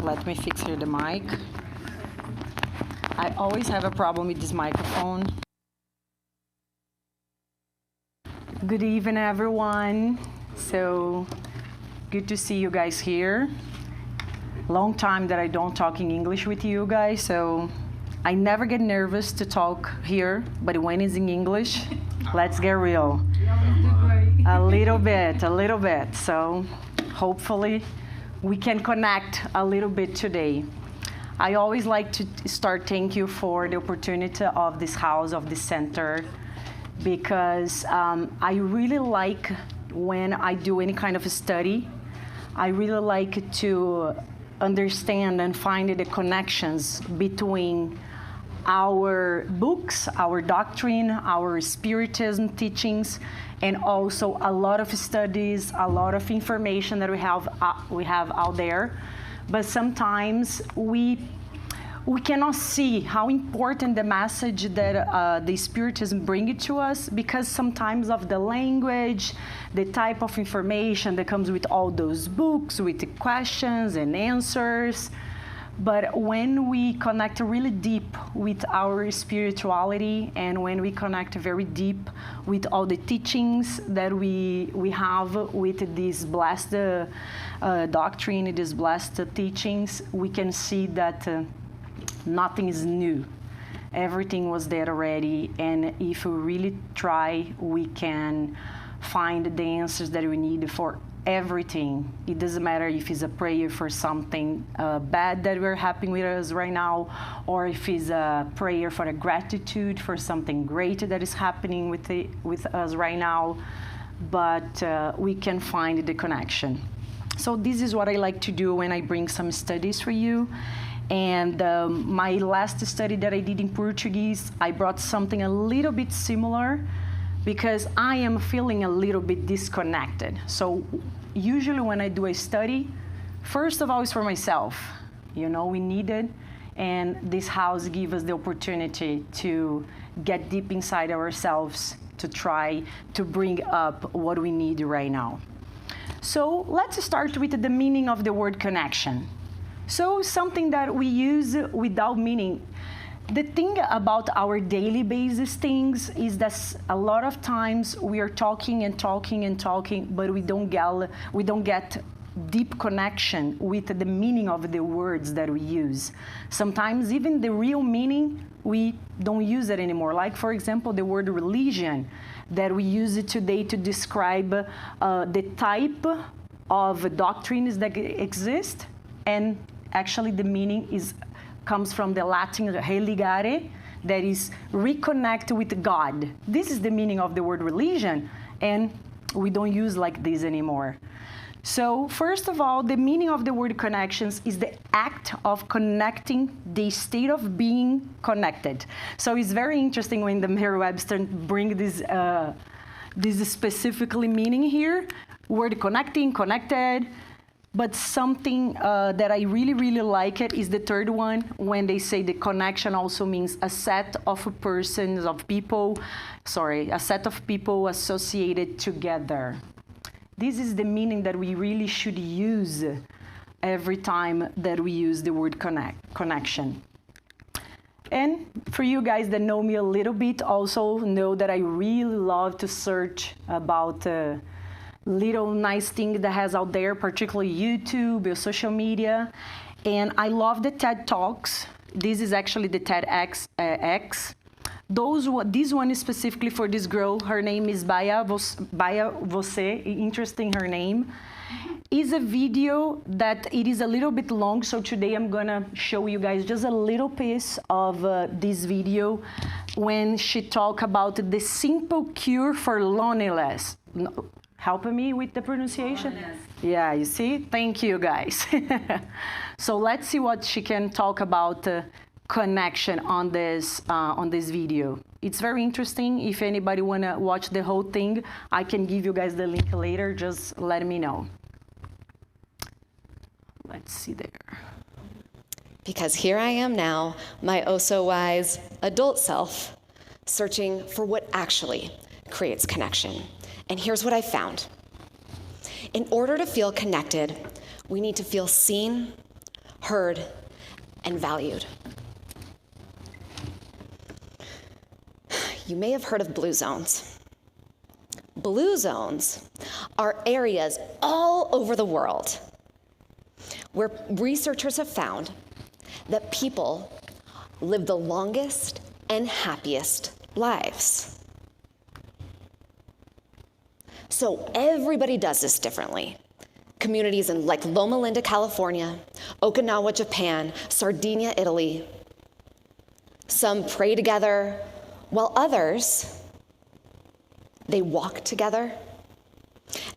Let me fix here the mic. I always have a problem with this microphone. Good evening, everyone. So good to see you guys here. Long time that I don't talk in English with you guys, so I never get nervous to talk here, but when it's in English, let's get real. A little bit. So hopefully we can connect a little bit today. I always like to start thank you for the opportunity of this house, of this center, because I really like when I do any kind of a study, I really like to understand and find the connections between our books, our doctrine, our Spiritism teachings, and also a lot of studies, a lot of information that we have out there. But sometimes we cannot see how important the message that the Spiritism bring it to us, because sometimes of the language, the type of information that comes with all those books, with the questions and answers. But when we connect really deep with our spirituality, and when we connect very deep with all the teachings that we have with this blessed doctrine, these blessed teachings, we can see that nothing is new. Everything was there already, and if we really try, we can find the answers that we need for everything. It doesn't matter if it's a prayer for something bad that we're happening with us right now, or if it's a prayer for a gratitude for something great that is happening with us right now, but we can find the connection. So this is what I like to do when I bring some studies for you. And my last study that I did in Portuguese, I brought something a little bit similar, because I am feeling a little bit disconnected. So usually when I do a study, first of all, it's for myself. You know, we need it, and this house gives us the opportunity to get deep inside ourselves to try to bring up what we need right now. So let's start with the meaning of the word connection. So something that we use without meaning. The thing about our daily basis things is that a lot of times we are talking, but we don't get deep connection with the meaning of the words that we use. Sometimes even the real meaning, we don't use it anymore. Like, for example, the word religion that we use it today to describe the type of doctrines that exist, and actually the meaning comes from the Latin religare, that is reconnect with God. This is the meaning of the word religion, and we don't use like this anymore. So first of all, the meaning of the word connections is the act of connecting, the state of being connected. So it's very interesting when the Merriam-Webster bring this specifically meaning here, word connecting, connected. But something that I really, really like it is the third one, when they say the connection also means a set of persons, a set of people associated together. This is the meaning that we really should use every time that we use the word connection. And for you guys that know me a little bit, also know that I really love to search about little nice thing that has out there, particularly YouTube or social media. And I love the TED Talks. This is actually the TEDx X. This one is specifically for this girl. Her name is Baya Você. Interesting, her name. Is a video that it is a little bit long, so today I'm gonna show you guys just a little piece of this video when she talk about the simple cure for loneliness. Helping me with the pronunciation? Yeah, you see? Thank you, guys. So let's see what she can talk about connection on this video. It's very interesting. If anybody wanna watch the whole thing, I can give you guys the link later. Just let me know. Let's see there. Because here I am now, my oh-so-wise adult self, searching for what actually creates connection. And here's what I found. In order to feel connected, we need to feel seen, heard, and valued. You may have heard of blue zones. Blue zones are areas all over the world where researchers have found that people live the longest and happiest lives. So everybody does this differently. Communities in like Loma Linda, California, Okinawa, Japan, Sardinia, Italy. Some pray together, while others, they walk together,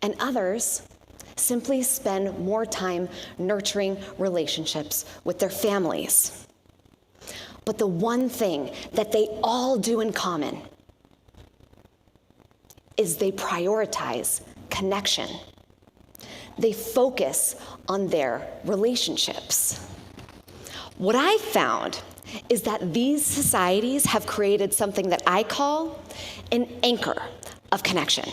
and others simply spend more time nurturing relationships with their families. But the one thing that they all do in common is they prioritize connection. They focus on their relationships. What I found is that these societies have created something that I call an anchor of connection.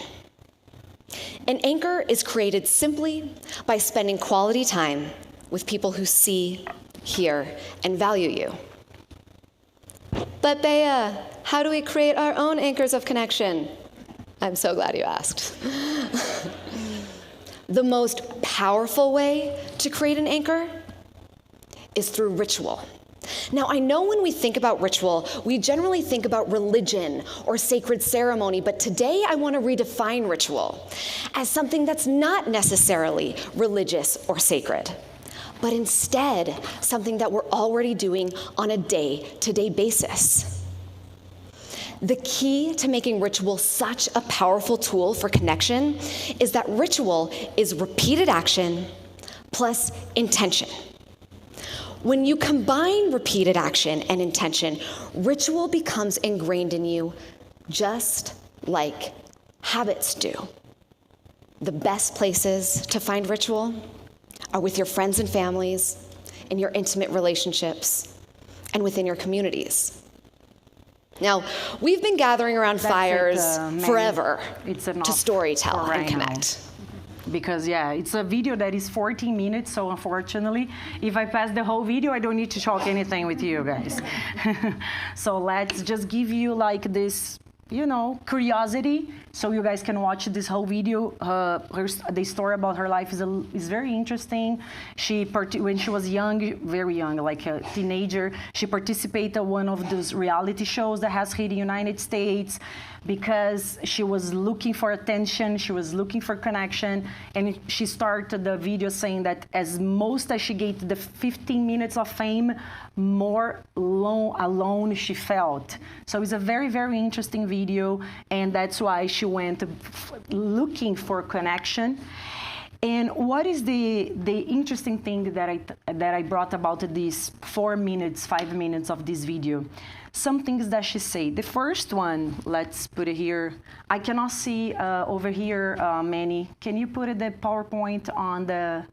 An anchor is created simply by spending quality time with people who see, hear, and value you. But Bea, how do we create our own anchors of connection? I'm so glad you asked. The most powerful way to create an anchor is through ritual. Now, I know when we think about ritual, we generally think about religion or sacred ceremony, but today I want to redefine ritual as something that's not necessarily religious or sacred, but instead something that we're already doing on a day-to-day basis. The key to making ritual such a powerful tool for connection is that ritual is repeated action plus intention. When you combine repeated action and intention, ritual becomes ingrained in you just like habits do. The best places to find ritual are with your friends and families, in your intimate relationships, and within your communities. Now, we've been gathering around fires forever to storytell and connect. Because yeah, it's a video that is 14 minutes, so unfortunately, if I pass the whole video, I don't need to talk anything with you guys. So let's just give you like this, curiosity, so you guys can watch this whole video. The story about her life is very interesting. When she was young, very young, like a teenager, she participated in one of those reality shows that has hit the United States because she was looking for attention, she was looking for connection, and she started the video saying that as she get the 15 minutes of fame, more alone she felt. So it's a very, very interesting video, and that's why she went looking for connection. And what is the interesting thing that I brought about these 5 minutes of this video? Some things that she said. The first one, let's put it here. I cannot see over here, Manny. Can you put the PowerPoint on the?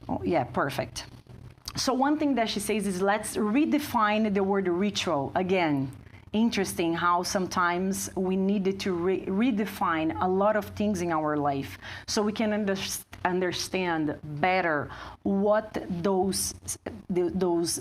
Oh, yeah, perfect. So one thing that she says is, let's redefine the word ritual again. Interesting how sometimes we needed to redefine a lot of things in our life so we can understand better what those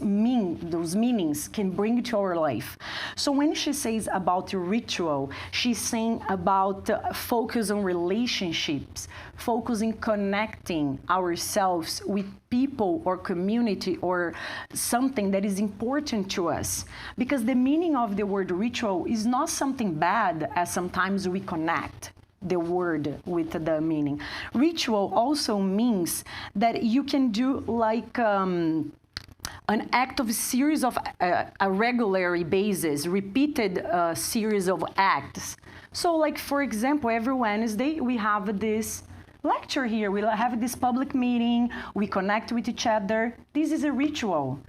meanings can bring to our life. So when she says about ritual, she's saying about focus on relationships, focusing connecting ourselves with people or community or something that is important to us. Because the meaning of the word ritual is not something bad, as sometimes we connect the word with the meaning. Ritual also means that you can do like an act of a series of a regular basis, repeated series of acts. So like, for example, every Wednesday we have this lecture here, we have this public meeting, we connect with each other. This is a ritual.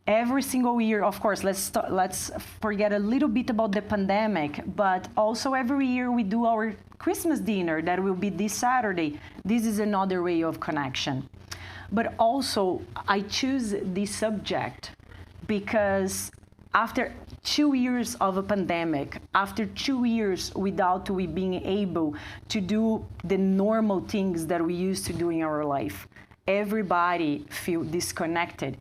Every single year, of course, let's forget a little bit about the pandemic, but also every year we do our Christmas dinner that will be this Saturday. This is another way of connection. But also, I choose this subject because after 2 years of a pandemic, after 2 years without we being able to do the normal things that we used to do in our life, everybody feel disconnected.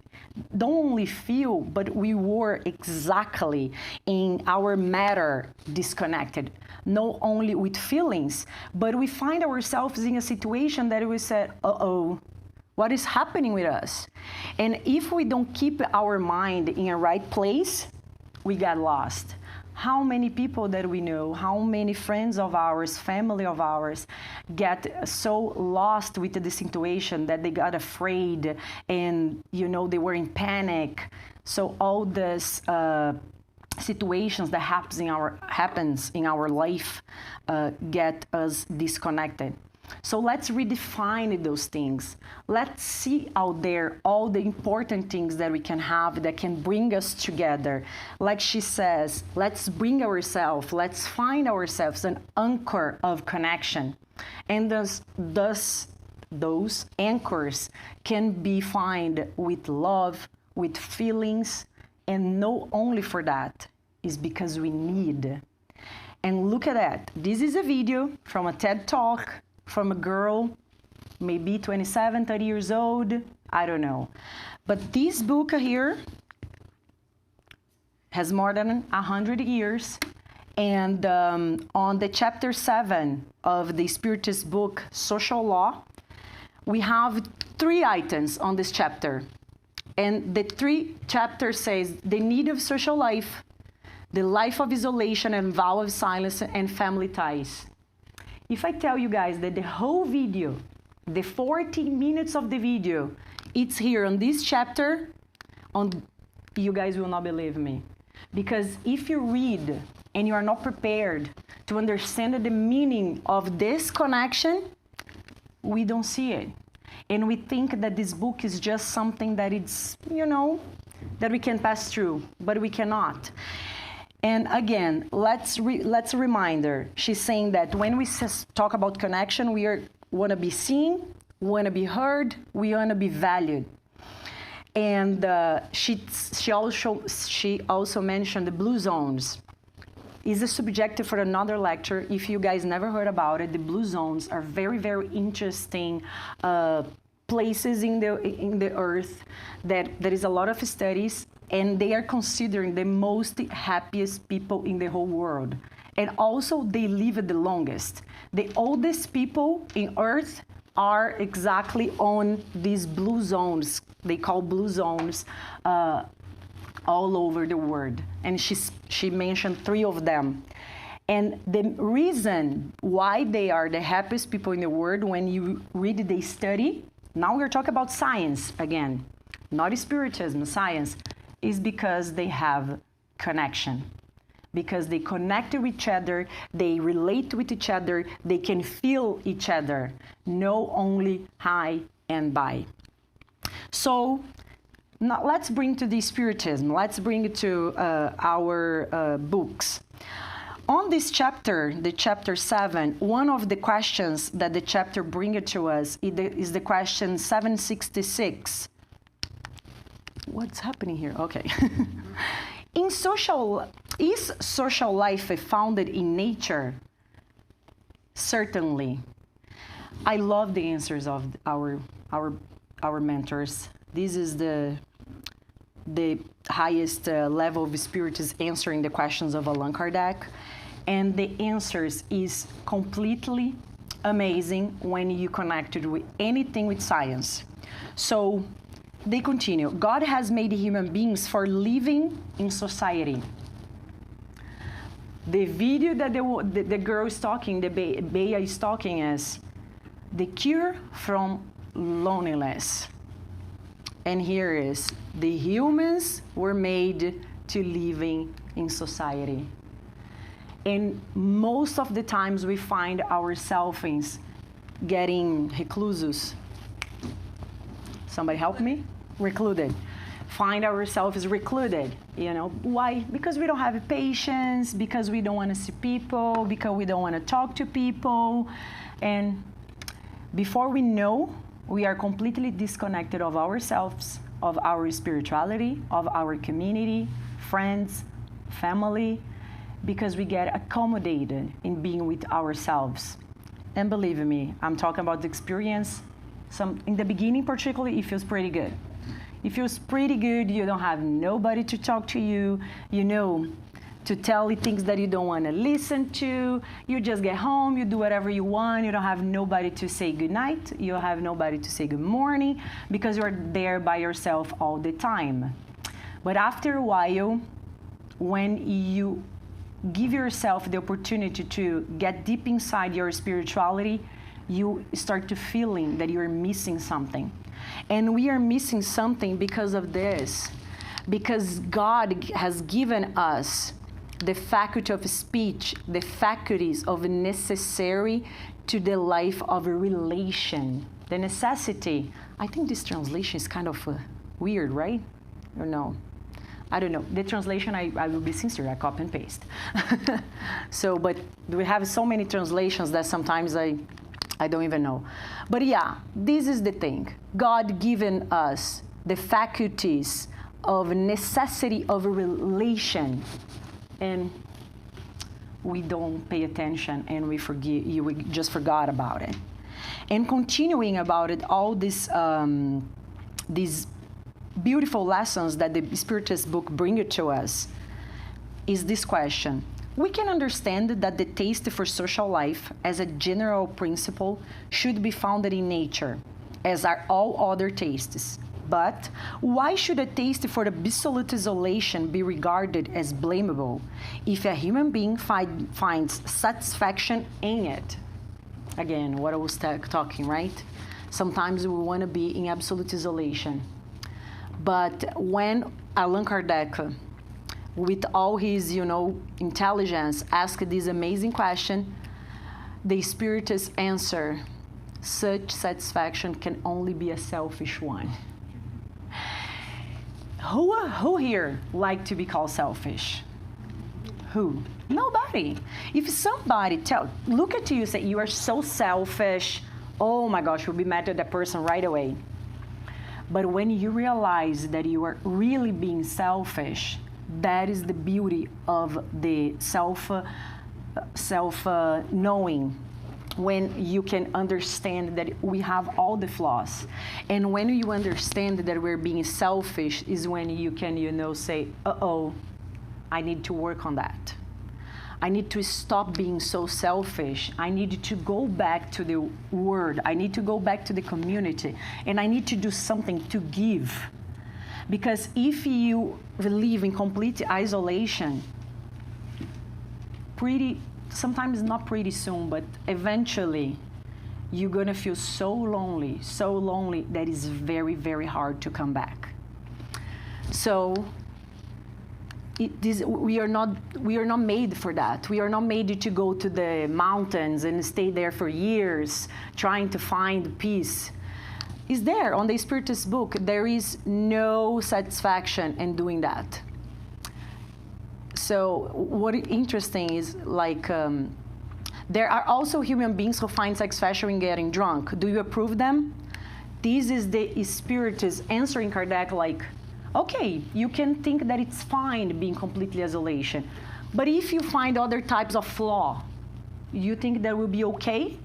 Don't only feel, but we were exactly in our matter disconnected. Not only with feelings, but we find ourselves in a situation that we said, uh-oh, what is happening with us? And if we don't keep our mind in a right place, we got lost. How many people that we know, how many friends of ours, family of ours, get so lost with the situation that they got afraid and, they were in panic. So all this situations that happens in our life get us disconnected. So let's redefine those things. Let's see out there all the important things that we can have that can bring us together. Like she says, let's bring ourselves, let's find ourselves an anchor of connection. And those anchors can be found with love, with feelings, and not only for that, is because we need. And look at that. This is a video from a TED Talk from a girl, maybe 27, 30 years old, I don't know. But this book here has more than 100 years. And on the chapter 7 of the Spiritist book, Social Law, we have 3 items on this chapter. And the 3 chapters says the need of social life, the life of isolation and vow of silence, and family ties. If I tell you guys that the whole video, the 40 minutes of the video, it's here on this chapter, you guys will not believe me. Because if you read and you are not prepared to understand the meaning of this connection, we don't see it. And we think that this book is just something that it's, that we can pass through, but we cannot. And again, let's a reminder. She's saying that when we talk about connection, we want to be seen, want to be heard, we want to be valued. And she also mentioned the blue zones. Is a subject for another lecture. If you guys never heard about it, the blue zones are very, very interesting places in the earth that there is a lot of studies. And they are considering the most happiest people in the whole world. And also, they live the longest. The oldest people in Earth are exactly on these blue zones. They call blue zones all over the world. And she mentioned 3 of them. And the reason why they are the happiest people in the world, when you read the study, now we're talking about science again, not spiritism, science, is because they have connection. Because they connect with each other, they relate with each other, they can feel each other, no only hi and bye. So now let's bring to the spiritism, let's bring it to our books. On this chapter, the chapter 7, one of the questions that the chapter brings to us is the question 766. What's happening here? Okay. Is social life founded in nature? Certainly. I love the answers of our mentors. This is the highest level of spiritists answering the questions of Allan Kardec. And the answers is completely amazing when you connect it with anything with science. So they continue. God has made human beings for living in society. The video that the girl is talking, the Bea is talking, is the cure from loneliness. And here is, the humans were made to living in society. And most of the times we find ourselves getting reclusos. Somebody help me? Recluded. Find ourselves recluded, Why? Because we don't have patience, because we don't want to see people, because we don't want to talk to people. And before we know, we are completely disconnected of ourselves, of our spirituality, of our community, friends, family, because we get accommodated in being with ourselves. And believe me, I'm talking about the experience In the beginning, particularly, it feels pretty good. It feels pretty good. You don't have nobody to talk to you, to tell you things that you don't want to listen to. You just get home, you do whatever you want. You don't have nobody to say good night. You have nobody to say good morning because you're there by yourself all the time. But after a while, when you give yourself the opportunity to get deep inside your spirituality, you start to feeling that you're missing something. And we are missing something because of this. Because God has given us the faculty of speech, the faculties of necessary to the life of a relation. The necessity. I think this translation is kind of weird, right? Or no? I don't know. The translation, I will be sincere, I copy and paste. So, but we have so many translations that sometimes I don't even know. But yeah, this is the thing. God given us the faculties of necessity of a relation, and we don't pay attention, and we just forgot about it. And continuing about it, all these beautiful lessons that the Spiritist book bring it to us is this question. We can understand that the taste for social life as a general principle should be founded in nature, as are all other tastes. But why should a taste for absolute isolation be regarded as blamable if a human being finds satisfaction in it? Again, what I was talking, right? Sometimes we want to be in absolute isolation. But when Allan Kardec, with all his, intelligence, asked this amazing question, the Spiritist answer, such satisfaction can only be a selfish one. Who here like to be called selfish? Who? Nobody. If somebody look at you and say, you are so selfish, oh my gosh, you'll be mad at that person right away. But when you realize that you are really being selfish, that is the beauty of the self-knowing. When you can understand that we have all the flaws. And when you understand that we're being selfish is when you can, say, uh-oh, I need to work on that. I need to stop being so selfish. I need to go back to the word. I need to go back to the community. And I need to do something to give. Because if you live in complete isolation, sometimes not pretty soon, but eventually, you're gonna feel so lonely that it's very, very hard to come back. So, we are not made for that. We are not made to go to the mountains and stay there for years trying to find peace. It's there on the Spiritist book. There is no satisfaction in doing that. So what is interesting is there are also human beings who find satisfaction in getting drunk. Do you approve them? This is the Spiritist answering Kardec okay, you can think that it's fine being completely isolation. But if you find other types of flaw, you think that will be okay?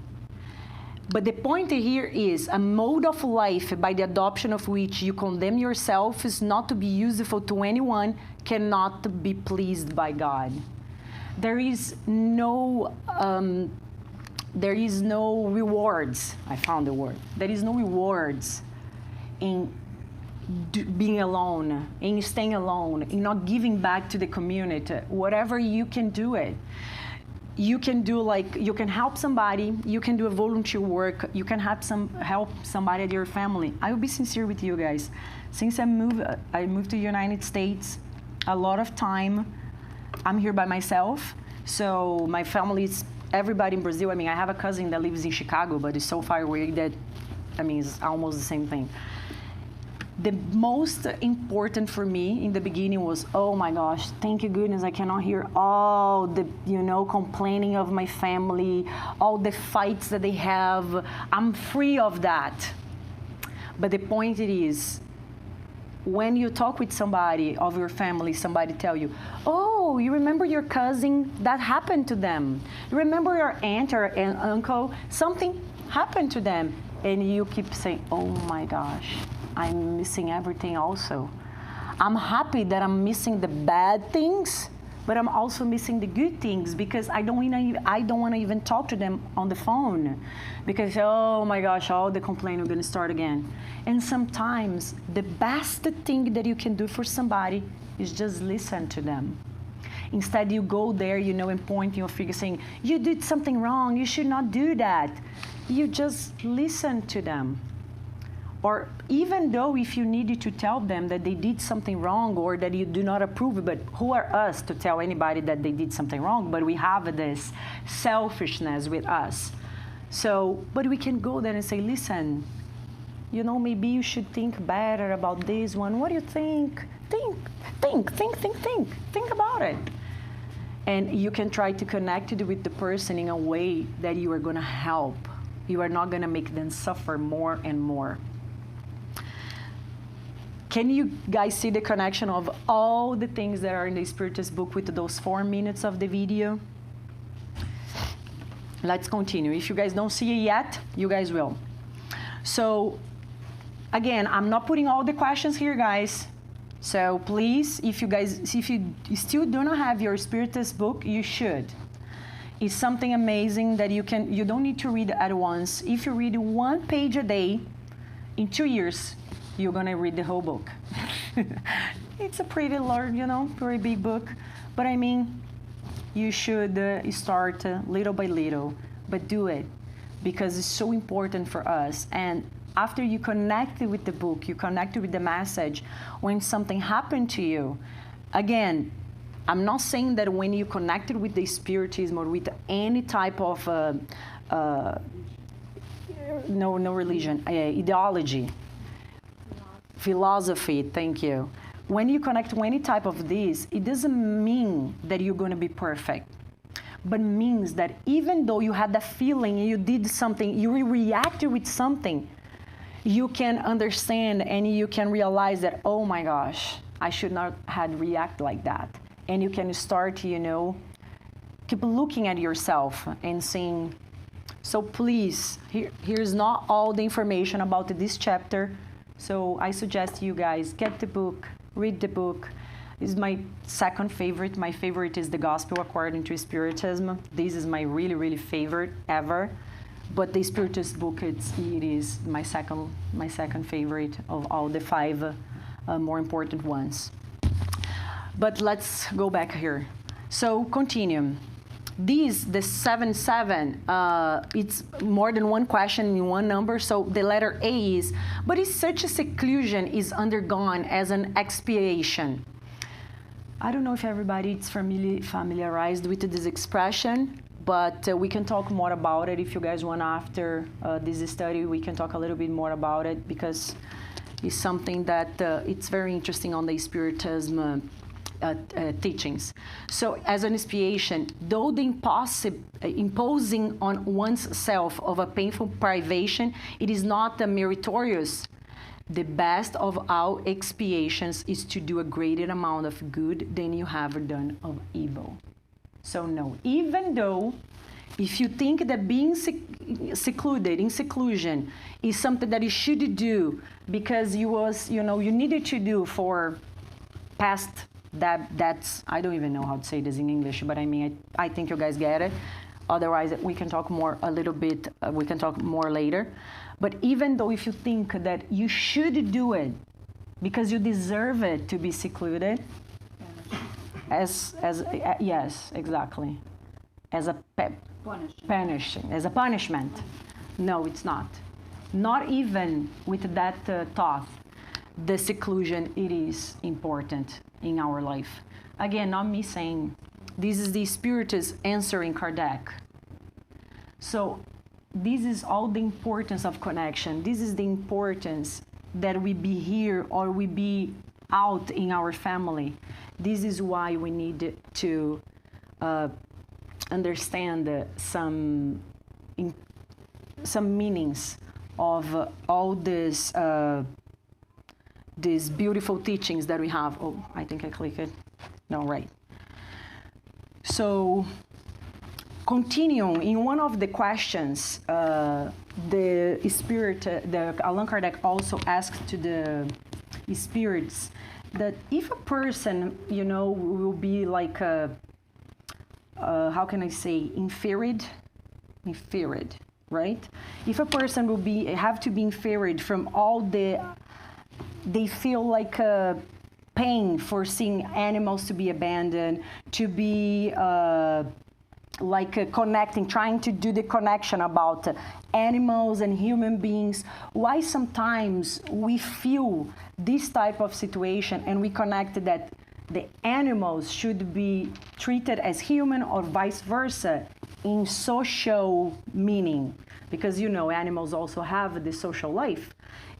But the point here is a mode of life by the adoption of which you condemn yourself is not to be useful to anyone, cannot be pleased by God. There is no rewards. I found the word. There is no rewards in being alone, in staying alone, in not giving back to the community. Whatever you can do it. You can do you can help somebody, you can do a volunteer work, you can help somebody at your family. I will be sincere with you guys. Since I moved to the United States, a lot of time I'm here by myself. So my family is everybody in Brazil. I have a cousin that lives in Chicago, but it's so far away that, it's almost the same thing. The most important for me in the beginning was, oh my gosh, thank you goodness I cannot hear all the, complaining of my family, all the fights that they have. I'm free of that. But the point is, when you talk with somebody of your family, somebody tell you, oh, you remember your cousin? That happened to them. You remember your aunt or uncle? Something happened to them. and you keep saying, oh my gosh, I'm missing everything also. I'm happy that I'm missing the bad things, but I'm also missing the good things because I don't want to even talk to them on the phone because, oh my gosh, all the complaining are going to start again. And sometimes the best thing that you can do for somebody is just listen to them. Instead, you go there, and point your finger saying, you did something wrong, you should not do that. You just listen to them. Or even though if you needed to tell them that they did something wrong or that you do not approve, but who are us to tell anybody that they did something wrong? But we have this selfishness with us. So, but we can go there and say, listen, maybe you should think better about this one. What do you think? Think about it. And you can try to connect it with the person in a way that you are going to help. You are not going to make them suffer more and more. Can you guys see the connection of all the things that are in the Spiritist book with those 4 minutes of the video? Let's continue. If you guys don't see it yet, you guys will. So, again, I'm not putting all the questions here, guys. So please, if you still do not have your Spiritist book, you should. It's something amazing that you don't need to read at once. If you read 1 page a day, in 2 years, you're gonna read the whole book. It's a pretty large, very big book. But I mean, you should start little by little, but do it because it's so important for us. And after you connect with the book, you connect with the message, when something happened to you, again, I'm not saying that when you connected with the Spiritism or with any type of no religion, ideology, philosophy, thank you. When you connect to any type of this, it doesn't mean that you're going to be perfect, but means that even though you had that feeling, you did something, you reacted with something, you can understand and you can realize that, oh my gosh, I should not have reacted like that. And you can start, keep looking at yourself and saying, so please, here's not all the information about this chapter. So I suggest you guys get the book, read the book. This is my second favorite. My favorite is The Gospel According to Spiritism. This is my really, really favorite ever. But the Spiritist book, it is my second favorite of all the 5 more important ones. But let's go back here. So continue. The 7-7, it's more than one question in one number. So the letter A is, but if such a seclusion is undergone as an expiation. I don't know if everybody is familiarized with this expression, but we can talk more about it if you guys want. After this study, we can talk a little bit more about it because it's something that it's very interesting on the Spiritism teachings. So as an expiation, though the imposing on one's self of a painful privation, it is not meritorious. The best of all expiations is to do a greater amount of good than you have done of evil. So no, even though if you think that being secluded, in seclusion, is something that you should do because you needed to do for past that's, I don't even know how to say this in English, but I mean, I think you guys get it. Otherwise, we can talk more a little bit, we can talk more later. But even though if you think that you should do it because you deserve it to be secluded, yes, exactly, as a punishment. No, it's not. Not even with that thought, the seclusion, it is important in our life. Again, not me saying, this is the Spiritist answering Kardec. So this is all the importance of connection. This is the importance that we be here or we be out in our family. This is why we need to understand some meanings of all this these beautiful teachings that we have. Oh, I think I clicked it. No, right. So, continue in one of the questions, the spirit, Allan Kardec also asked to the spirits that if a person, will be like how can I say, inferior, right? If a person will have to be inferior from all they feel like a pain for seeing animals to be abandoned, to be connecting, trying to do the connection about animals and human beings. Why sometimes we feel this type of situation and we connect that the animals should be treated as human or vice versa in social meaning, because animals also have the social life.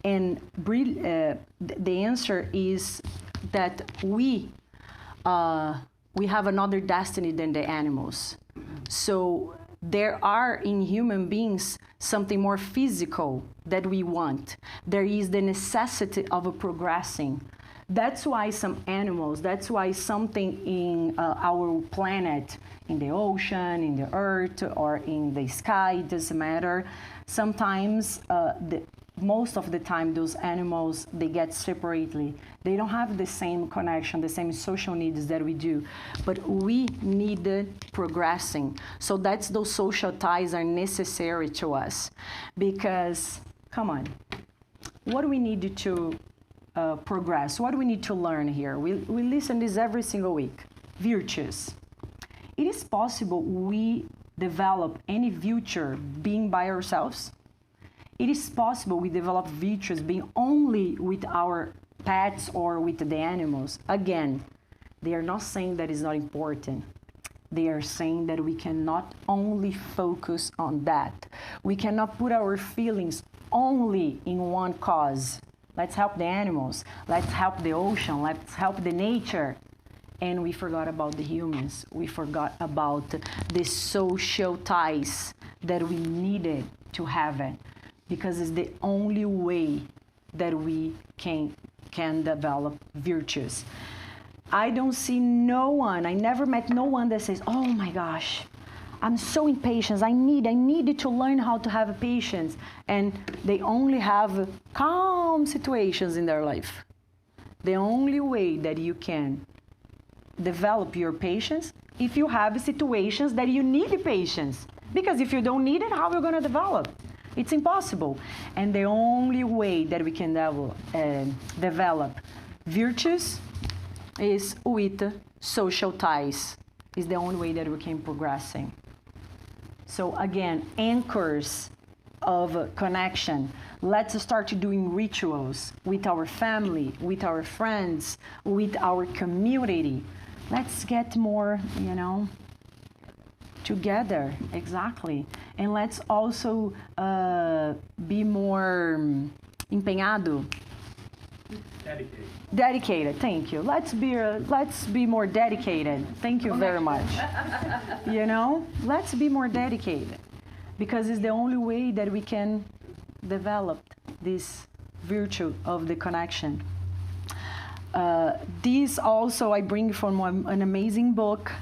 And the answer is that we have another destiny than the animals. So there are in human beings something more physical that we want. There is the necessity of progressing. That's why that's why something in our planet, in the ocean, in the earth, or in the sky, it doesn't matter. Sometimes, most of the time, those animals, they get separately. They don't have the same connection, the same social needs that we do. But we need progressing. So those social ties are necessary to us. Because, come on, what do we need to progress? What do we need to learn here? We listen to this every single week. Virtues. It is possible we develop any virtue being by ourselves. It is possible we develop virtues being only with our pets or with the animals. Again, they are not saying that it's not important. They are saying that we cannot only focus on that. We cannot put our feelings only in one cause. Let's help the animals. Let's help the ocean. Let's help the nature. And we forgot about the humans. We forgot about the social ties that we needed to have it, because it's the only way that we can develop virtues. I don't see no one, I never met no one that says, oh my gosh, I'm so impatient. I needed to learn how to have patience. And they only have calm situations in their life. The only way that you can develop your patience if you have situations that you need patience. Because if you don't need it, how are you going to develop? It's impossible. And the only way that we can develop virtues is with social ties. Is the only way that we can progressing. So again, anchors of connection. Let's start doing rituals with our family, with our friends, with our community. Let's get more, together, exactly. And let's also be more empenhado. Dedicated, thank you. Let's be more dedicated. Thank you very much. Let's be more dedicated, because it's the only way that we can develop this virtue of the connection. This also I bring from an amazing book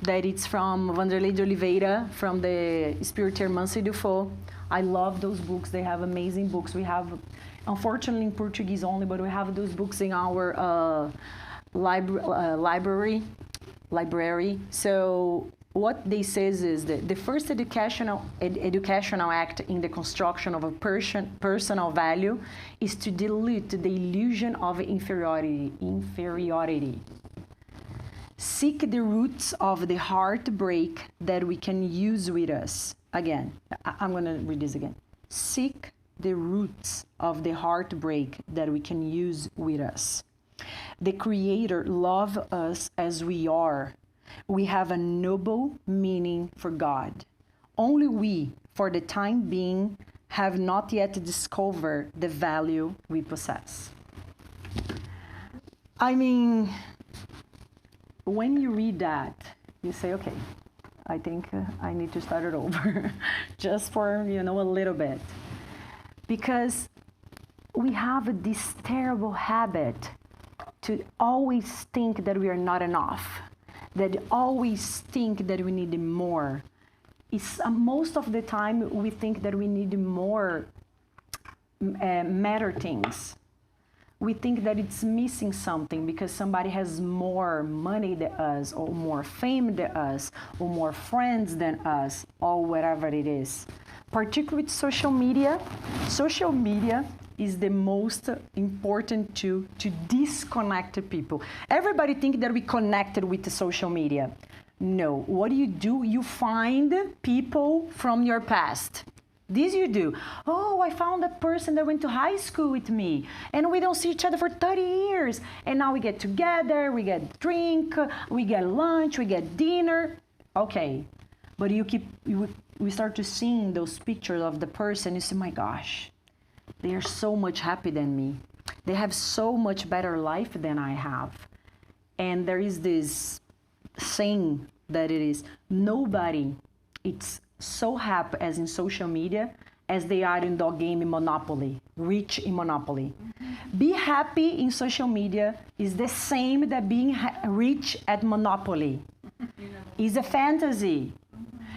that it's from Vanderlei de Oliveira, from the Espírito Hermance do Fo. I love those books. They have amazing books. We have, unfortunately, in Portuguese only, but we have those books in our library. So what they says is that the first educational act in the construction of a personal value is to dilute the illusion of inferiority. Seek the roots of the heartbreak that we can use with us. Again, I'm going to read this again. Seek the roots of the heartbreak that we can use with us. The Creator loves us as we are. We have a noble meaning for God. Only we, for the time being, have not yet discovered the value we possess. I mean, when you read that, you say, okay, I think I need to start it over just for, a little bit. Because we have this terrible habit to always think that we are not enough, that always think that we need more. is most of the time we think that we need more matter things. We think that it's missing something because somebody has more money than us, or more fame than us, or more friends than us, or whatever it is. Particularly with social media is the most important tool to disconnect people. Everybody think that we connected with the social media. No, what do? You find people from your past. This you do. Oh, I found a person that went to high school with me, and we don't see each other for 30 years. And now we get together, we get drink, we get lunch, we get dinner. Okay, but we start to see those pictures of the person. You say, my gosh, they are so much happier than me. They have so much better life than I have. And there is this saying that it is nobody, it's so happy as in social media as they are in the game in Monopoly, rich in Monopoly. Be happy in social media is the same that being rich at Monopoly. It's a fantasy.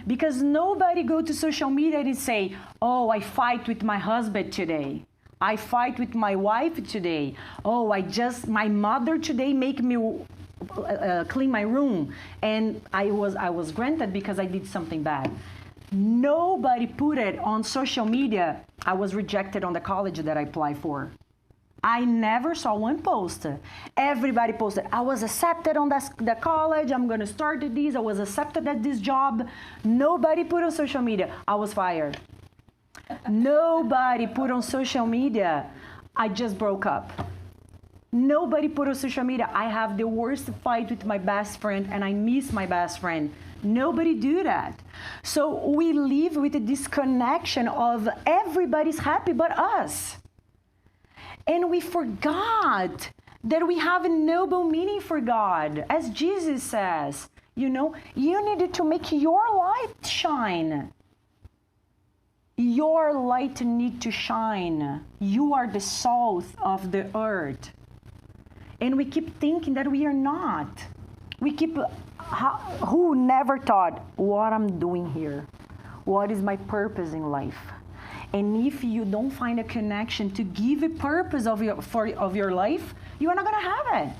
Because nobody go to social media and say, oh, I fight with my husband today. I fight with my wife today. Oh, my mother today make me clean my room. And I was granted because I did something bad. Nobody put it on social media. I was rejected on the college that I applied for. I never saw one post. Everybody posted, I was accepted on the college, I'm gonna start this, I was accepted at this job. Nobody put on social media, I was fired. Nobody put on social media, I just broke up. Nobody put on social media, I have the worst fight with my best friend and I miss my best friend. Nobody do that. So we live with a disconnection of everybody's happy but us. And we forgot that we have a noble meaning for God. As Jesus says, you needed to make your light shine. Your light need to shine. You are the salt of the earth. And we keep thinking that we are not. Who never thought, what I'm doing here? What is my purpose in life? And if you don't find a connection to give a purpose of your life, you are not going to have it.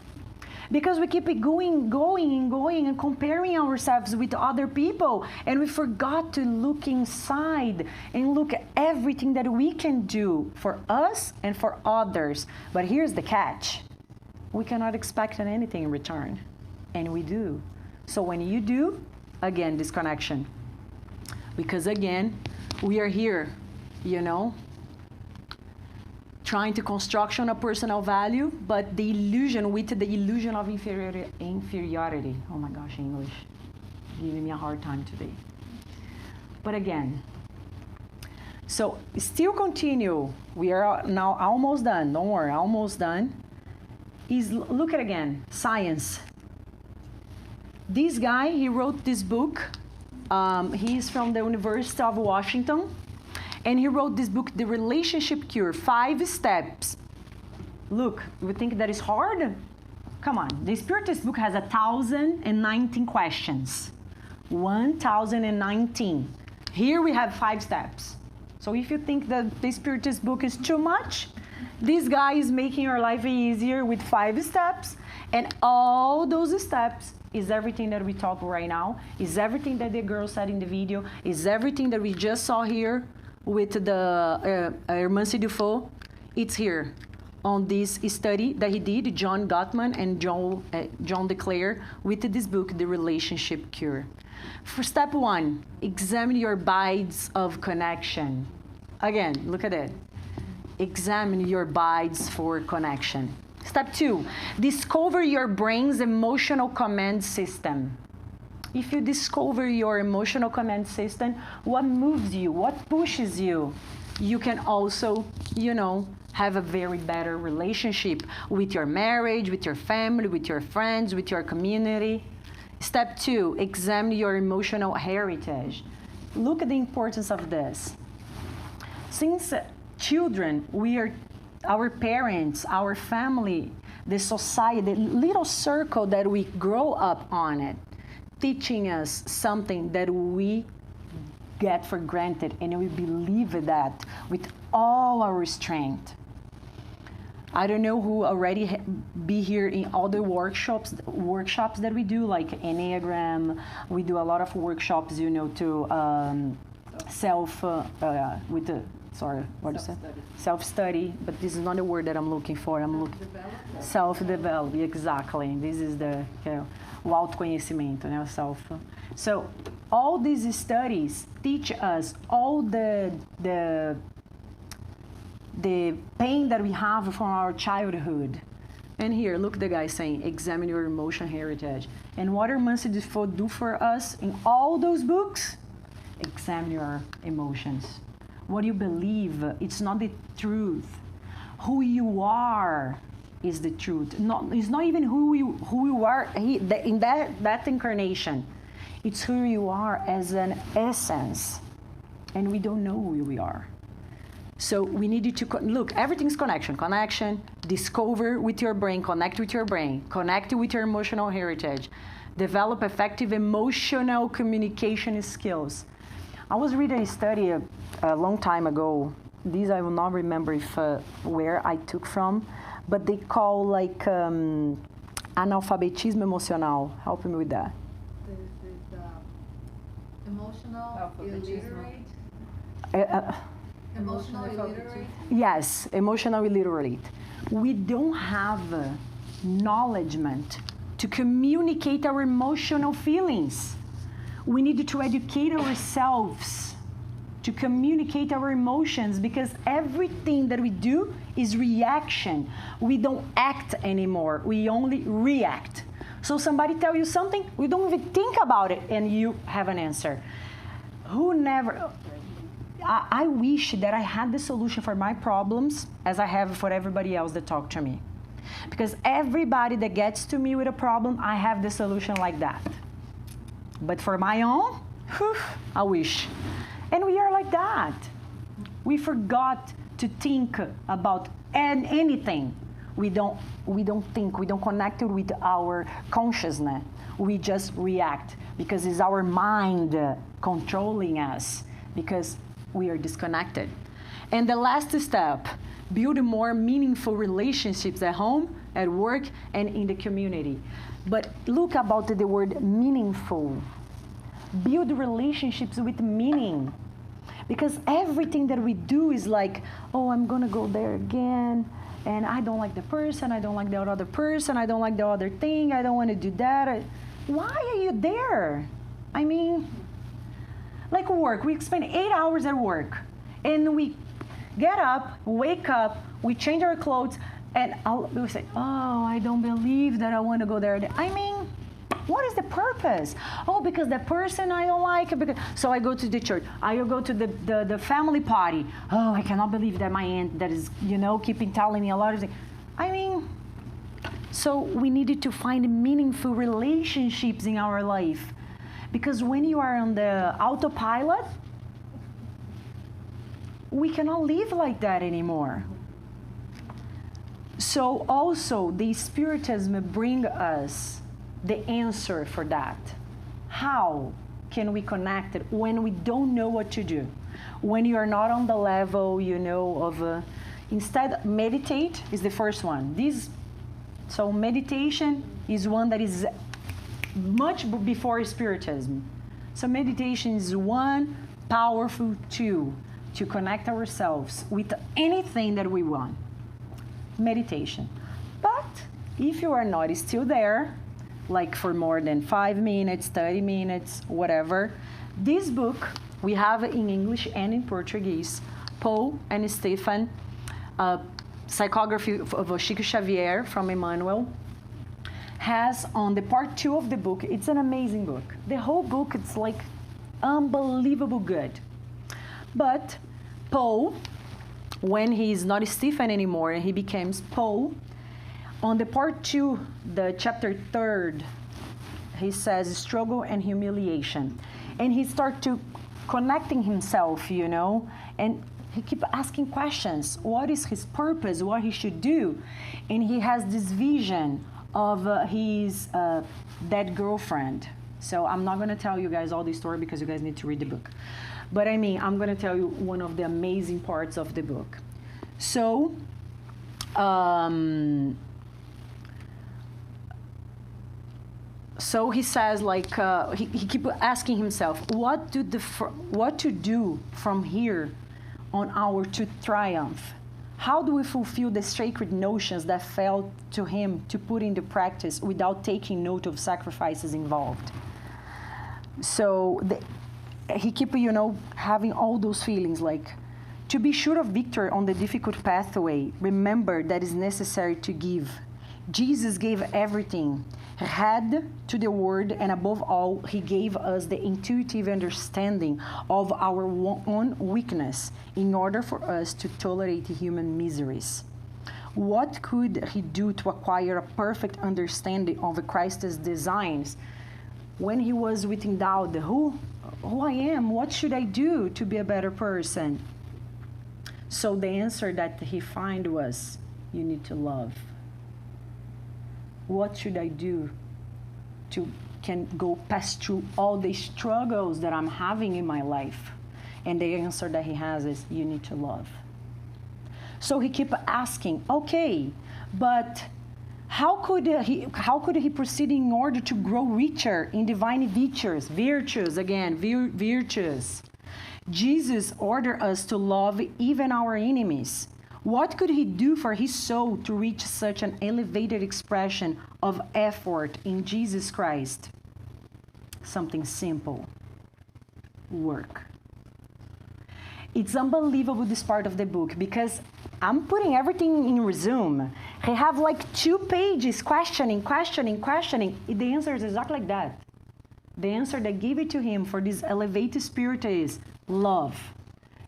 Because we keep going and comparing ourselves with other people. And we forgot to look inside and look at everything that we can do for us and for others. But here's the catch. We cannot expect anything in return. And we do. So when you do, again, disconnection. Because again, we are here, trying to construct a personal value, but the illusion of inferiority. Oh my gosh, English, giving me a hard time today. But again, so still continue. We are now almost done. Don't worry, almost done. Look at again, science. This guy, he wrote this book. He's from the University of Washington. And he wrote this book, The Relationship Cure, 5 steps. Look, you think that is hard? Come on, the Spiritist book has 1,019 questions. 1,019. Here we have 5 steps. So if you think that the Spiritist book is too much, this guy is making your life easier with 5 steps. And all those steps is everything that we talk right now, is everything that the girl said in the video, is everything that we just saw here with the Hermance Dufault. It's here on this study that he did, John Gottman and John DeClaire, with this book, The Relationship Cure. For step 1, examine your bites of connection. Again, look at it. Examine your bites for connection. Step 2, discover your brain's emotional command system. If you discover your emotional command system, what moves you, what pushes you, you can also, have a very better relationship with your marriage, with your family, with your friends, with your community. Step 2, examine your emotional heritage. Look at the importance of this. Since children, our parents, our family, the society, the little circle that we grow up on it, teaching us something that we get for granted, and we believe that with all our strength. I don't know who already be here in all the workshops that we do, like Enneagram. We do a lot of workshops, you know, to self-study, but this is not a word that I'm looking for. Self-develop, exactly. This is the, o autoconhecimento, né, o self. So all these studies teach us all the pain that we have from our childhood. And here, look the guy saying, examine your emotion heritage. And what must do for us in all those books? Examine your emotions. What you believe, it's not the truth. Who you are is the truth. It's not even who you are in that incarnation. It's who you are as an essence. And we don't know who we are. So we need to look, everything's connection, discover with your brain, connect with your brain, connect with your emotional heritage, develop effective emotional communication skills. I was reading a study a long time ago. These I will not remember where I took from, but they call like analfabetismo emocional. Help me with that. Emotional illiterate. Emotional illiterate? Yes, emotional illiterate. We don't have knowledgement to communicate our emotional feelings. We need to educate ourselves to communicate our emotions, because everything that we do is reaction. We don't act anymore. We only react. So somebody tell you something, we don't even think about it, and you have an answer. I wish that I had the solution for my problems as I have for everybody else that talk to me. Because everybody that gets to me with a problem, I have the solution like that. But for my own, I wish. And we are like that. We forgot to think about anything. We don't think, we don't connect it with our consciousness. We just react because it's our mind controlling us, because we are disconnected. And the last step, build more meaningful relationships at home, at work, and in the community. But look about the word meaningful. Build relationships with meaning. Because everything that we do is like, oh, I'm gonna go there again, and I don't like the person, I don't like the other person, I don't like the other thing, I don't wanna do that. Why are you there? I mean, like work, we spend 8 hours at work, and we get up, wake up, we change our clothes, and we say, oh, I don't believe that I want to go there. I mean, what is the purpose? Oh, because the person I don't like, so I go to the church. I go to the family party. Oh, I cannot believe that my aunt that is, keeping telling me a lot of things. I mean, so we needed to find meaningful relationships in our life. Because when you are on the autopilot, we cannot live like that anymore. So also, the Spiritism bring us the answer for that. How can we connect it when we don't know what to do? When you are not on the level, of... instead, meditate is the first one. So meditation is one that is much before Spiritism. So meditation is one powerful tool to connect ourselves with anything that we want. Meditation. But if you are not still there, like for more than 5 minutes, 30 minutes, whatever, this book we have in English and in Portuguese, Paul and Stefan, psychography of Chico Xavier from Emmanuel, has on the part 2 of the book. It's an amazing book. The whole book, it's like unbelievable good. But Paul, when he's not Stephen anymore and he becomes Paul, on the part 2, the chapter 3, he says struggle and humiliation. And he starts to connecting himself, and he keeps asking questions. What is his purpose? What he should do? And he has this vision of his dead girlfriend. So I'm not going to tell you guys all the story because you guys need to read the book. But I mean, I'm going to tell you one of the amazing parts of the book. So, so he says, like, he keeps asking himself, what to do from here on our to triumph? How do we fulfill the sacred notions that fell to him to put into practice without taking note of sacrifices involved? So he keep, having all those feelings, like, to be sure of victory on the difficult pathway, remember that it's necessary to give. Jesus gave everything, head to the word, and above all, he gave us the intuitive understanding of our own weakness in order for us to tolerate human miseries. What could he do to acquire a perfect understanding of Christ's designs when he was within doubt, who I am, what should I do to be a better person? So the answer that he found was, you need to love. What should I do to can go past through all the struggles that I'm having in my life? And the answer that he has is, you need to love. So he kept asking, okay, but how could he proceed in order to grow richer in divine virtues? Virtues. Jesus ordered us to love even our enemies. What could he do for his soul to reach such an elevated expression of effort in Jesus Christ? Something simple. Work. It's unbelievable, this part of the book, because I'm putting everything in resume. I have like 2 pages questioning. The answer is exactly like that. The answer that gave it to him for this elevated spirit is love.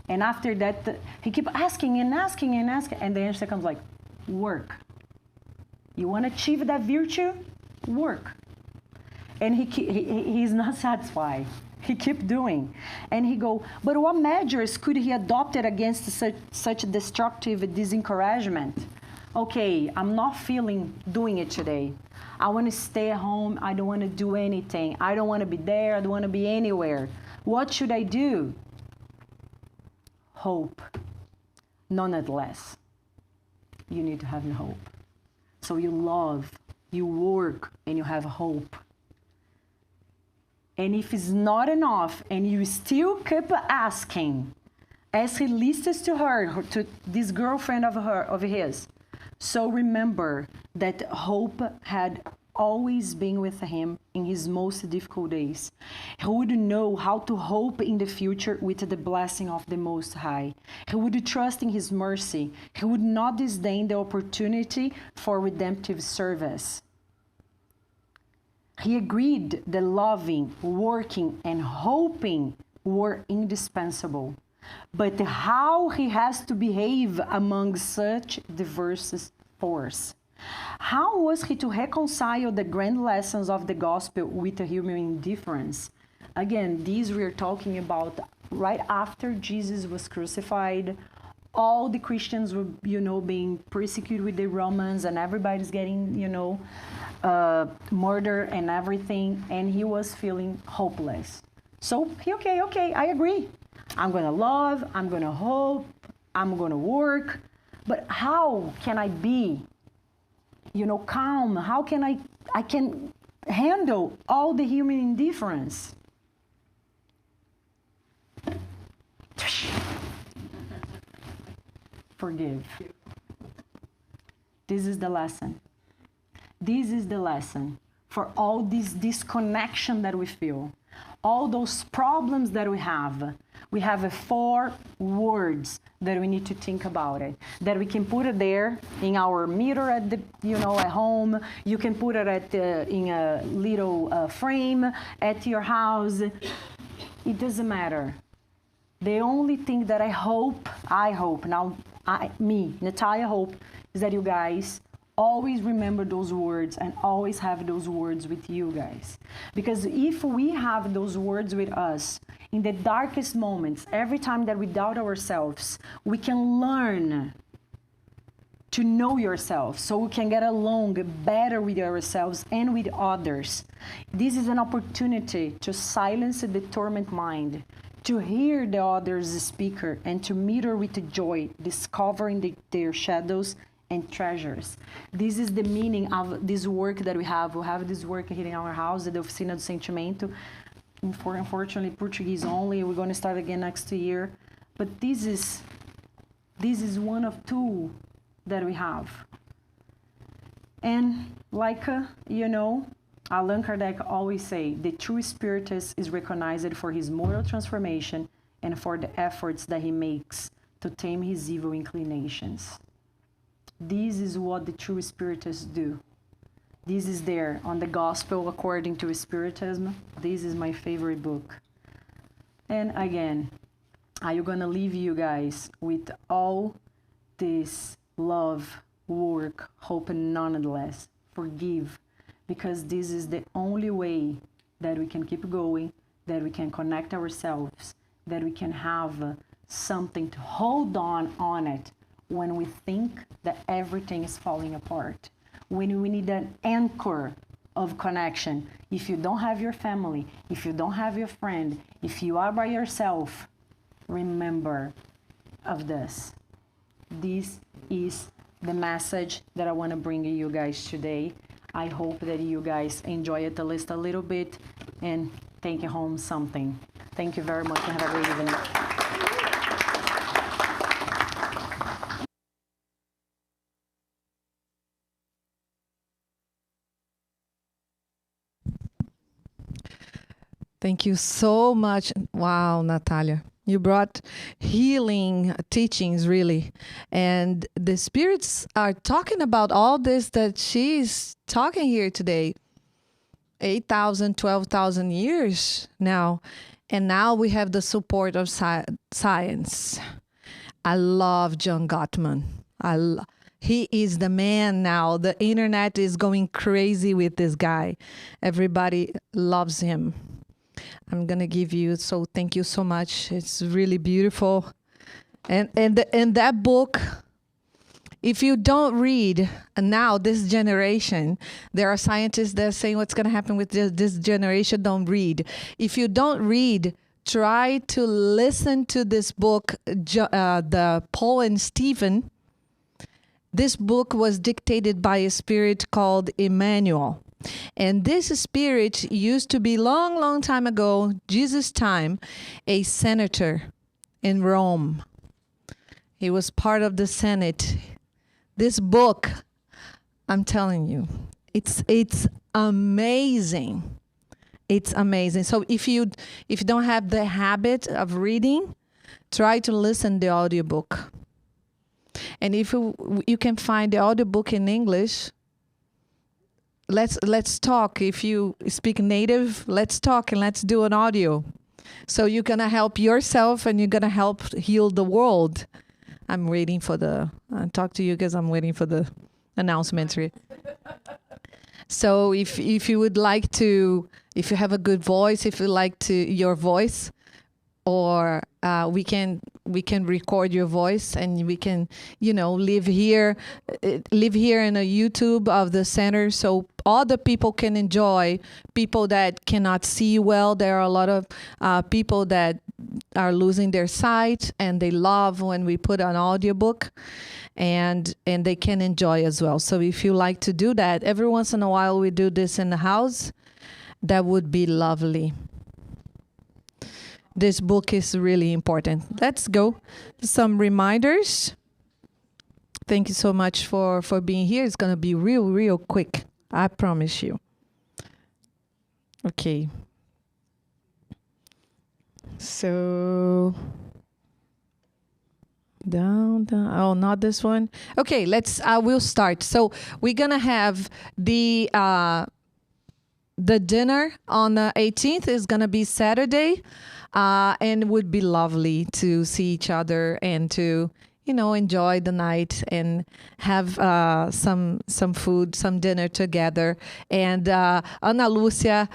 And after that, he kept asking, and the answer comes like, work. You want to achieve that virtue? Work. And he's not satisfied. He kept doing. And he go, but what measures could he adopt against such destructive disencouragement? Okay, I'm not feeling doing it today. I want to stay at home. I don't want to do anything. I don't want to be there. I don't want to be anywhere. What should I do? Hope. Nonetheless, you need to have hope. So you love, you work, and you have hope. And if it's not enough, and you still keep asking, as he listens to her, to this girlfriend of his, so remember that hope had always been with him in his most difficult days. He would know how to hope in the future with the blessing of the Most High. He would trust in his mercy. He would not disdain the opportunity for redemptive service. He agreed that loving, working, and hoping were indispensable. But how he has to behave among such diverse force? How was he to reconcile the grand lessons of the gospel with a human indifference? Again, these we are talking about right after Jesus was crucified. All the Christians were, being persecuted with the Romans, and everybody's getting, murder and everything, and he was feeling hopeless. So, okay, I agree. I'm going to love, I'm going to hope, I'm going to work, but how can I be, calm? How can I can handle all the human indifference? Forgive. This is the lesson. This is the lesson for all this disconnection that we feel, all those problems that we have. We have 4 words that we need to think about it, that we can put it there in our mirror at the, at home. You can put it in a little frame at your house. It doesn't matter. The only thing that I hope, Natalia, hope, is that you guys always remember those words and always have those words with you guys. Because if we have those words with us in the darkest moments, every time that we doubt ourselves, we can learn to know yourself so we can get along better with ourselves and with others. This is an opportunity to silence the torment mind, to hear the other's speaker and to meet her with joy, discovering their shadows and treasures. This is the meaning of this work that we have. We have this work here in our house, the Oficina do Sentimento. Unfortunately, Portuguese only. We're going to start again next year. But this is one of two that we have. And like, Allan Kardec always say, the true spiritist is recognized for his moral transformation and for the efforts that he makes to tame his evil inclinations. This is what the true spiritists do. This is there on the Gospel according to Spiritism. This is my favorite book. And again, I'm gonna leave you guys with all this love, work, hope, and nonetheless forgive, because this is the only way that we can keep going, that we can connect ourselves, that we can have something to hold on it when we think that everything is falling apart, when we need an anchor of connection. If you don't have your family, if you don't have your friend, if you are by yourself, remember of this. This is the message that I want to bring you guys today. I hope that you guys enjoy it at least a little bit and take home something. Thank you very much and have a great evening. Thank you so much. Wow, Natalia. You brought healing teachings, really. And the spirits are talking about all this that she's talking here today. 8,000, 12,000 years now. And now we have the support of science. I love John Gottman. He is the man now. The internet is going crazy with this guy. Everybody loves him. I'm going to give you, so thank you so much. It's really beautiful. And that book, if you don't read now, this generation, there are scientists that are saying what's going to happen with this generation, don't read. If you don't read, try to listen to this book, the Paul and Stephen. This book was dictated by a spirit called Emmanuel. And this spirit used to be long, long time ago, Jesus' time, a senator in Rome. He was part of the Senate. This book, I'm telling you, it's amazing. It's amazing. So if you don't have the habit of reading, try to listen to the audiobook. And if you can find the audiobook in English, let's talk. If you speak native, let's talk and let's do an audio. So you're going to help yourself and you're going to help heal the world. I'm waiting for I'll talk to you because I'm waiting for the announcements. So if you would like to, if you have a good voice, if you like your voice, or we can record your voice and we can, live here in a YouTube of the center, so other people can enjoy. People that cannot see well, there are a lot of people that are losing their sight, and they love when we put an audiobook, and they can enjoy as well. So if you like to do that, every once in a while we do this in the house, that would be lovely. This book is really important. Let's go. Some reminders. Thank you so much for being here. It's going to be real, real quick. I promise you. Okay. So, down. Oh, not this one. Okay, we'll start. So we're going to have the dinner on the 18th is going to be Saturday. And it would be lovely to see each other and to, enjoy the night and have some food, some dinner together. And Ana Lucia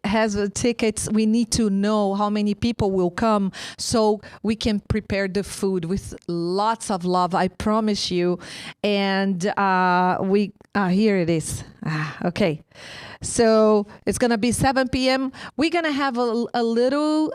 has tickets. We need to know how many people will come so we can prepare the food with lots of love, I promise you. And here it is. Okay. So it's going to be 7 p.m. We're going to have a little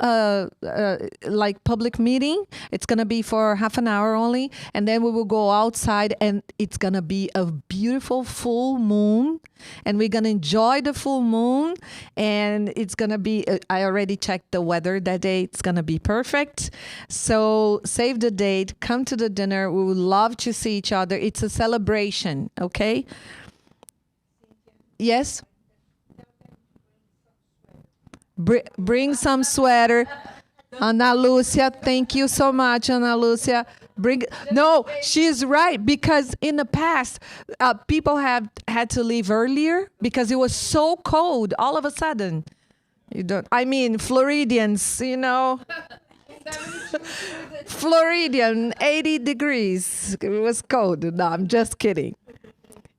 like public meeting. It's going to be for half an hour only. And then we will go outside and it's going to be a beautiful full moon. And we're going to enjoy the full moon. And it's going to be, I already checked the weather that day. It's going to be perfect. So save the date. Come to the dinner. We would love to see each other. It's a celebration. Okay? Yes? Bring some sweater. Ana Lucia, thank you so much, Ana Lucia. No, she's right, because in the past, people have had to leave earlier because it was so cold all of a sudden. Floridians, Floridian, 80 degrees. It was cold. No, I'm just kidding.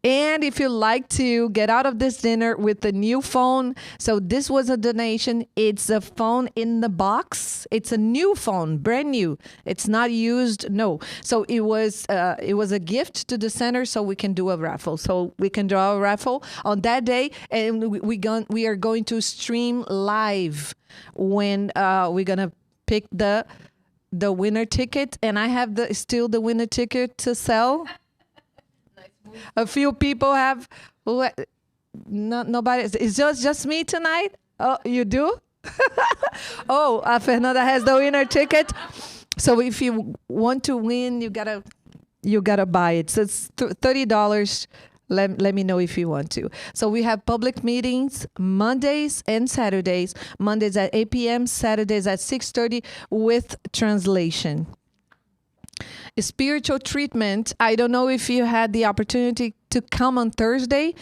And if you like to get out of this dinner with a new phone, so this was a donation. It's a phone in the box. It's a new phone, brand new. It's not used, no. So it was a gift to the center, so we can do a raffle. So we can draw a raffle on that day, and we are going to stream live when we're gonna pick the winner ticket, and I have still the winner ticket to sell. A few people have. Nobody. It's just me tonight. Oh, you do? Fernanda has the winner ticket. So if you want to win, you gotta buy it. So it's $30. Let me know if you want to. So we have public meetings Mondays and Saturdays. Mondays at 8 p.m. Saturdays at 6:30 with translation. Spiritual treatment. I don't know if you had the opportunity to come on Thursday.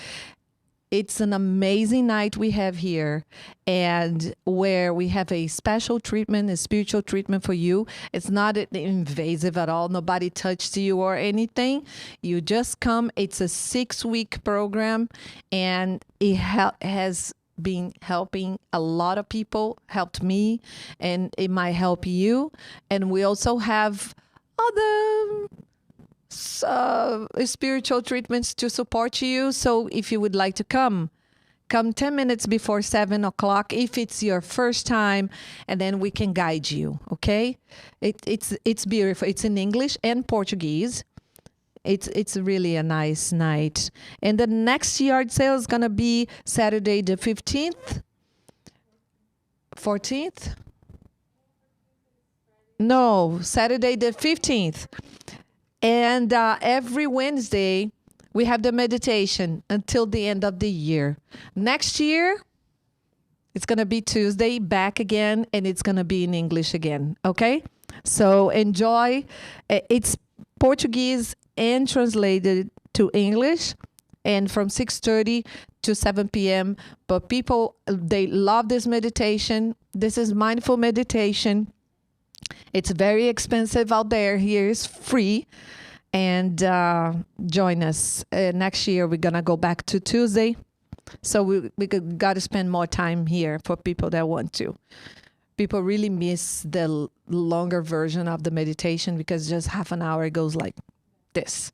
It's an amazing night we have here, and where we have a special treatment, a spiritual treatment for you. It's not invasive at all. Nobody touched you or anything. You just come. It's a 6-week program, and it has been helping a lot of people, helped me, and it might help you. And we also have other spiritual treatments to support you. So if you would like to come 10 minutes before 7 o'clock if it's your first time, and then we can guide you. Okay, it's beautiful. It's in English and Portuguese. It's really a nice night. And the next yard sale is gonna be Saturday the 15th, 14th. No, Saturday the 15th. And every Wednesday, we have the meditation until the end of the year. Next year, it's going to be Tuesday, back again, and it's going to be in English again, okay? So enjoy. It's Portuguese and translated to English, and from 6:30 to 7 p.m. But people, they love this meditation. This is mindful meditation. It's very expensive out there. Here is free. And join us. Next year, we're going to go back to Tuesday. So we got to spend more time here for people that want to. People really miss the longer version of the meditation because just half an hour goes like this.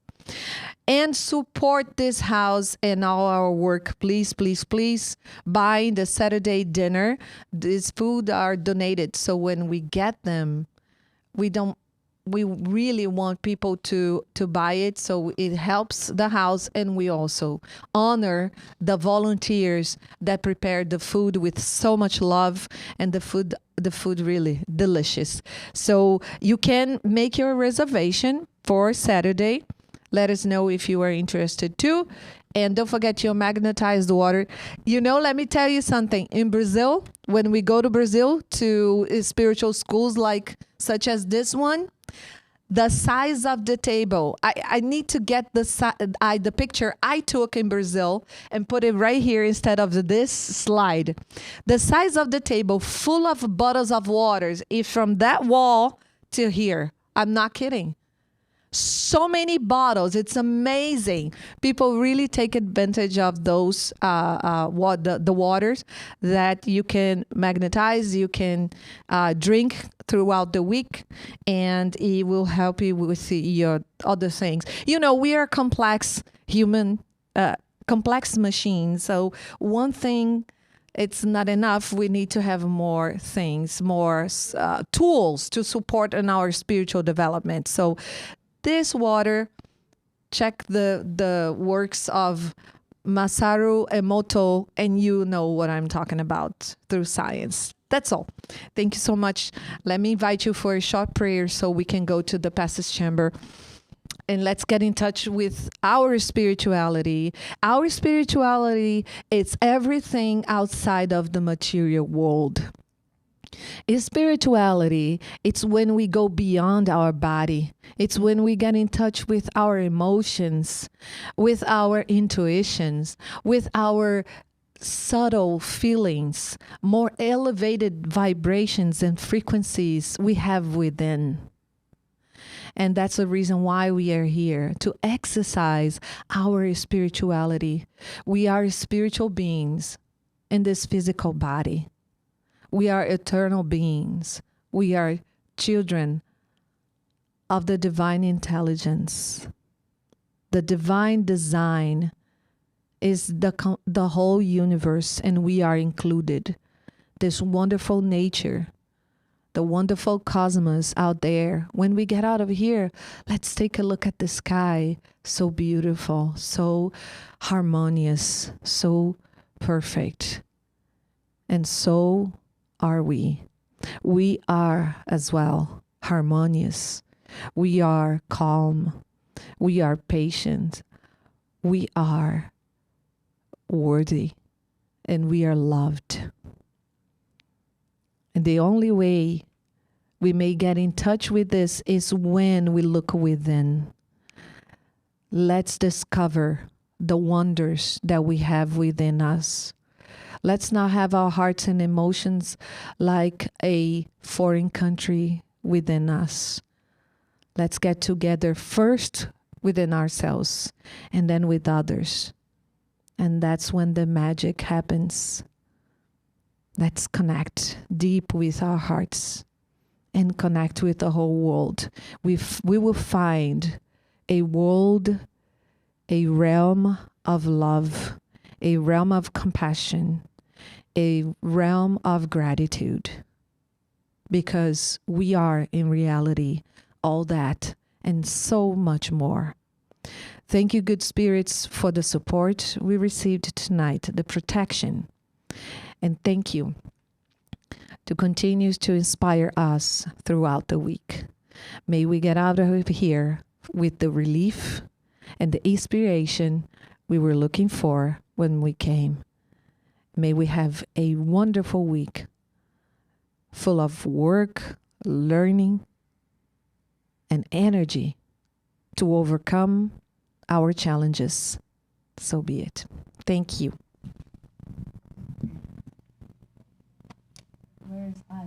And support this house and all our work. Please, please, please buy the Saturday dinner. These food are donated. So when we get them, we really want people to buy it, so it helps the house, and we also honor the volunteers that prepared the food with so much love, and the food really delicious. So you can make your reservation for Saturday. Let us know if you are interested too. And don't forget your magnetized water. Let me tell you something. In Brazil, when we go to Brazil to spiritual schools such as this one, the size of the table, I need to get the picture I took in Brazil and put it right here instead of this slide. The size of the table full of bottles of waters is from that wall to here. I'm not kidding. So many bottles. It's amazing. People really take advantage of those the waters that you can magnetize, you can drink throughout the week, and it will help you with your other things. We are complex human complex machine. So one thing, it's not enough. We need to have more things, more tools to support in our spiritual development. So this water, check the works of Masaru Emoto, and you know what I'm talking about through science. That's all. Thank you so much. Let me invite you for a short prayer so we can go to the pastor's chamber. And let's get in touch with our spirituality. Our spirituality is everything outside of the material world. Spirituality, it's when we go beyond our body. It's when we get in touch with our emotions, with our intuitions, with our subtle feelings, more elevated vibrations and frequencies we have within. And that's the reason why we are here, to exercise our spirituality. We are spiritual beings in this physical body. We are eternal beings. We are children of the divine intelligence. The divine design is the whole universe, and we are included. This wonderful nature, the wonderful cosmos out there. When we get out of here, let's take a look at the sky. So beautiful, so harmonious, so perfect. And so are we. We are as well harmonious. We are calm. We are patient. We are worthy. And we are loved. And the only way we may get in touch with this is when we look within. Let's discover the wonders that we have within us. Let's not have our hearts and emotions like a foreign country within us. Let's get together first within ourselves and then with others. And that's when the magic happens. Let's connect deep with our hearts and connect with the whole world. We will find a world, a realm of love, a realm of compassion, a realm of gratitude, because we are in reality all that and so much more. Thank you, good spirits, for the support we received tonight, the protection. And thank you to continue to inspire us throughout the week. May we get out of here with the relief and the inspiration we were looking for when we came. May we have a wonderful week full of work, learning, and energy to overcome our challenges. So be it. Thank you. Where's I?